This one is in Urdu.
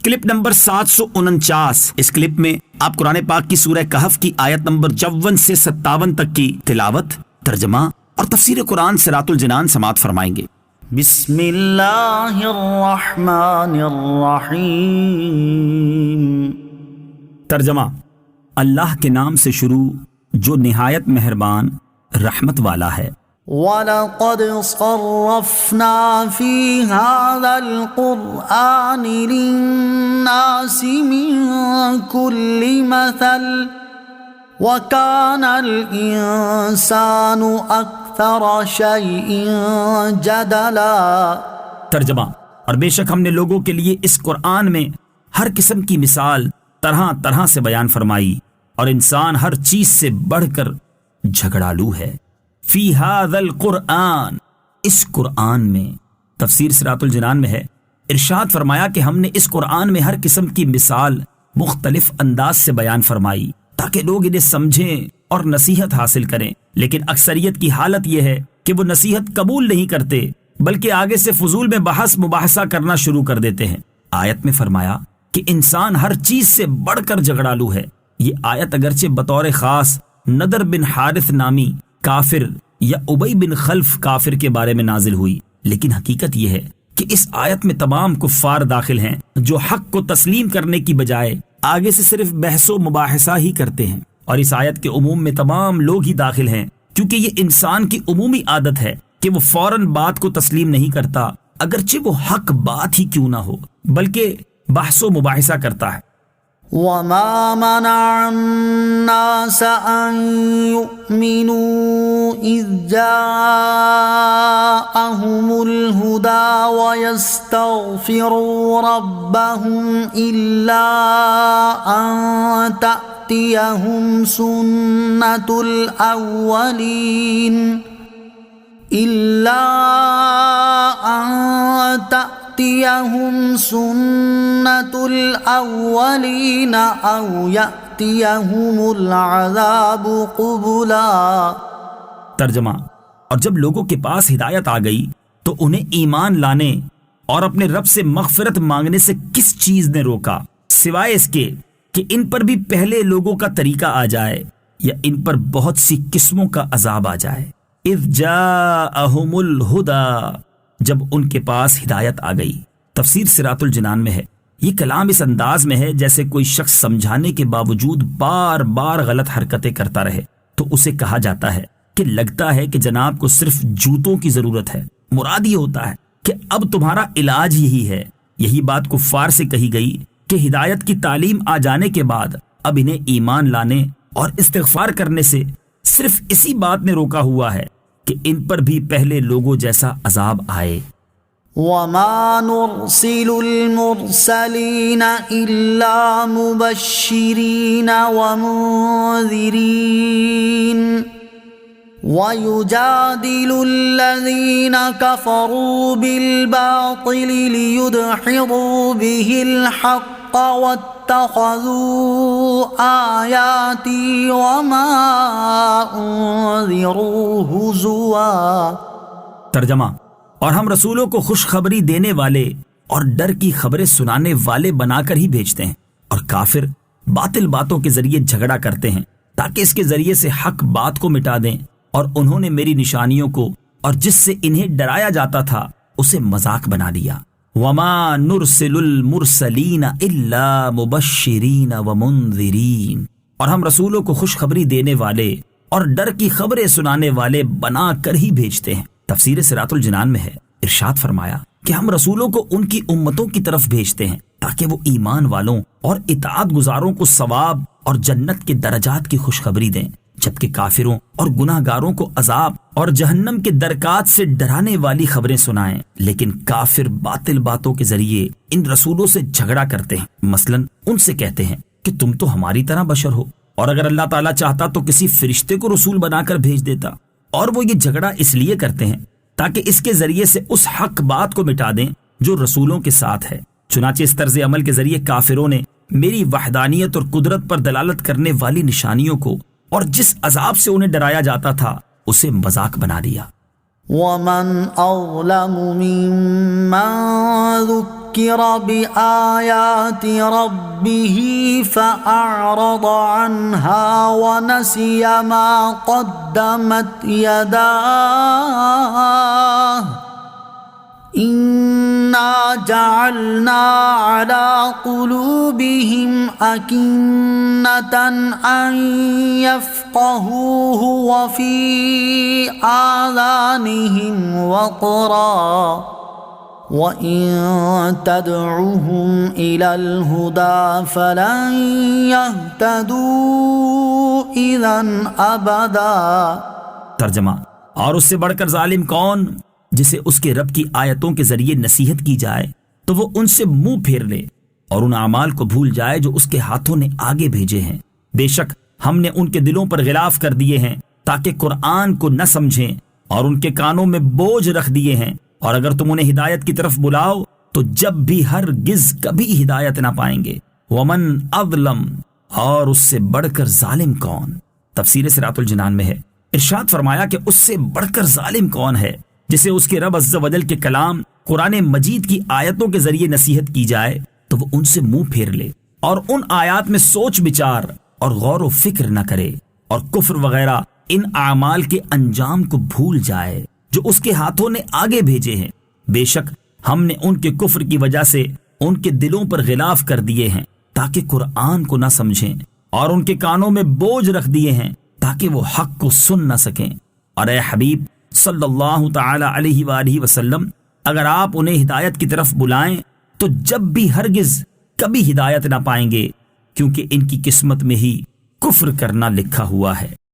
Clip number 749۔ اس کلپ میں آپ قرآن پاک کی سورہ کہف کی آیت نمبر 54 سے 57 تک کی تلاوت، ترجمہ اور تفسیر قرآن صراط الجنان سماعت فرمائیں گے۔ بسم اللہ الرحمن الرحیم۔ ترجمہ: اللہ کے نام سے شروع جو نہایت مہربان رحمت والا ہے۔ وَلَقَدْ صَرَّفْنَا فِي هَذَا الْقُرْآنِ لِلنَّاسِ مِن كُلِّ مَثَلٍ وَكَانَ الْإِنسَانُ أَكْثَرَ شَيْءٍ جَدَلًا۔ ترجمہ: اور بے شک ہم نے لوگوں کے لیے اس قرآن میں ہر قسم کی مثال طرح طرح سے بیان فرمائی، اور انسان ہر چیز سے بڑھ کر جھگڑالو ہے۔ فی ھذا القرآن، اس قرآن میں، تفسیر صراط الجنان میں ہے، ارشاد فرمایا کہ ہم نے اس قرآن میں ہر قسم کی مثال مختلف انداز سے بیان فرمائی تاکہ لوگ انہیں سمجھیں اور نصیحت حاصل کریں، لیکن اکثریت کی حالت یہ ہے کہ وہ نصیحت قبول نہیں کرتے بلکہ آگے سے فضول میں بحث مباحثہ کرنا شروع کر دیتے ہیں۔ آیت میں فرمایا کہ انسان ہر چیز سے بڑھ کر جھگڑالو ہے۔ یہ آیت اگرچہ بطور خاص نضر بن حارث نامی کافر یا ابی بن خلف کافر کے بارے میں نازل ہوئی، لیکن حقیقت یہ ہے کہ اس آیت میں تمام کفار داخل ہیں جو حق کو تسلیم کرنے کی بجائے آگے سے صرف بحث و مباحثہ ہی کرتے ہیں، اور اس آیت کے عموم میں تمام لوگ ہی داخل ہیں، کیونکہ یہ انسان کی عمومی عادت ہے کہ وہ فوراً بات کو تسلیم نہیں کرتا اگرچہ وہ حق بات ہی کیوں نہ ہو، بلکہ بحث و مباحثہ کرتا ہے۔ وَمَا مَنَعَ النَّاسَ أَن يُؤْمِنُوا إِذْ جَاءَهُمُ الْهُدَى وَيَسْتَغْفِرُوا رَبَّهُمْ إِلَّا أَن تَأْتِيَهُمْ سُنَّةُ الأولين أو يأتيهم العذاب قبلا۔ ترجمہ: اور جب لوگوں کے پاس ہدایت آ گئی تو انہیں ایمان لانے اور اپنے رب سے مغفرت مانگنے سے کس چیز نے روکا سوائے اس کے کہ ان پر بھی پہلے لوگوں کا طریقہ آ جائے یا ان پر بہت سی قسموں کا عذاب آ جائے۔ اذ جاءہم الہدی، جب ان کے پاس ہدایت آ گئی۔ تفسیر صراط الجنان میں ہے، یہ کلام اس انداز میں ہے جیسے کوئی شخص سمجھانے کے باوجود بار بار غلط حرکتیں کرتا رہے تو اسے کہا جاتا ہے کہ لگتا ہے کہ جناب کو صرف جوتوں کی ضرورت ہے۔ مراد یہ ہوتا ہے کہ اب تمہارا علاج یہی ہے۔ یہی بات کفار سے کہی گئی کہ ہدایت کی تعلیم آ جانے کے بعد اب انہیں ایمان لانے اور استغفار کرنے سے صرف اسی بات نے روکا ہوا ہے کہ ان پر بھی پہلے لوگوں جیسا عذاب آئے۔ وَمَا نُرْسِلُ الْمُرْسَلِينَ إِلَّا مُبَشِّرِينَ وَمُنذِرِينَ وَيُجَادِلُ الَّذِينَ كَفَرُوا بِالْبَاطِلِ لِيُدْحِضُوا بِهِ الْحَقَّ وَاتَّخَذُوا آيَاتِي وَمَا أُنذِرُوا هُزُوًا۔ ترجمہ: اور ہم رسولوں کو خوشخبری دینے والے اور ڈر کی خبریں سنانے والے بنا کر ہی بھیجتے ہیں، اور کافر باطل باتوں کے ذریعے جھگڑا کرتے ہیں تاکہ اس کے ذریعے سے حق بات کو مٹا دیں، اور انہوں نے میری نشانیوں کو اور جس سے انہیں ڈرایا جاتا تھا اسے مذاق بنا دیا۔ وَمَا نُرْسِلُ الْمُرْسَلِينَ إِلَّا مُبَشِّرِينَ وَمُنذِرِينَ، اور ہم رسولوں کو خوشخبری دینے والے اور ڈر کی خبریں سنانے والے بنا کر ہی بھیجتے ہیں۔ تفسیر صراط الجنان میں ہے، ارشاد فرمایا کہ ہم رسولوں کو ان کی امتوں کی طرف بھیجتے ہیں تاکہ وہ ایمان والوں اور اطاعت گزاروں کو ثواب اور جنت کے درجات کی خوشخبری دیں، جبکہ کافروں اور گناہ گاروں کو عذاب اور جہنم کے درکات سے ڈرانے والی خبریں سنائیں۔ لیکن کافر باطل باتوں کے ذریعے ان رسولوں سے جھگڑا کرتے ہیں، مثلا ان سے کہتے ہیں کہ تم تو ہماری طرح بشر ہو، اور اگر اللہ تعالیٰ چاہتا تو کسی فرشتے کو رسول بنا کر بھیج دیتا۔ اور وہ یہ جھگڑا اس لیے کرتے ہیں تاکہ اس کے ذریعے سے اس حق بات کو مٹا دیں جو رسولوں کے ساتھ ہے۔ چنانچہ اس طرز عمل کے ذریعے کافروں نے میری وحدانیت اور قدرت پر دلالت کرنے والی نشانیوں کو اور جس عذاب سے انہیں ڈرایا جاتا تھا اسے مذاق بنا دیا۔ ومن أظلم ممن ذكر بآيات ربه فأعرض عنها ونسي ما قدمت يداه إنا جعلنا على قلوبهم أكنة أن يفقهوه وفي آذانهم وقرا وإن تدعهم إلى الهدى فلن يهتدوا إذا أبدا۔ ترجمہ، اور اس سے بڑھ کر ظالم کون جسے اس کے رب کی آیتوں کے ذریعے نصیحت کی جائے تو وہ ان سے منہ پھیر لے اور ان اعمال کو بھول جائے جو اس کے ہاتھوں نے آگے بھیجے ہیں۔ بے شک ہم نے ان کے دلوں پر غلاف کر دیے ہیں تاکہ قرآن کو نہ سمجھیں، اور ان کے کانوں میں بوجھ رکھ دیے ہیں، اور اگر تم انہیں ہدایت کی طرف بلاؤ تو جب بھی ہرگز کبھی ہدایت نہ پائیں گے۔ ومن اظلم، اور اس سے بڑھ کر ظالم کون؟ تفسیر صراط الجنان میں ہے، ارشاد فرمایا کہ اس سے بڑھ کر ظالم کون ہے جسے اس کے رب عز و جل کے کلام قرآن مجید کی آیتوں کے ذریعے نصیحت کی جائے تو وہ ان سے منہ پھیر لے اور ان آیات میں سوچ بچار اور غور و فکر نہ کرے اور کفر وغیرہ ان اعمال کے انجام کو بھول جائے جو اس کے ہاتھوں نے آگے بھیجے ہیں۔ بے شک ہم نے ان کے کفر کی وجہ سے ان کے دلوں پر غلاف کر دیے ہیں تاکہ قرآن کو نہ سمجھیں، اور ان کے کانوں میں بوجھ رکھ دیے ہیں تاکہ وہ حق کو سن نہ سکیں۔ اور اے حبیب صلی اللہ تعالی علیہ وآلہ وسلم، اگر آپ انہیں ہدایت کی طرف بلائیں تو جب بھی ہرگز کبھی ہدایت نہ پائیں گے، کیونکہ ان کی قسمت میں ہی کفر کرنا لکھا ہوا ہے۔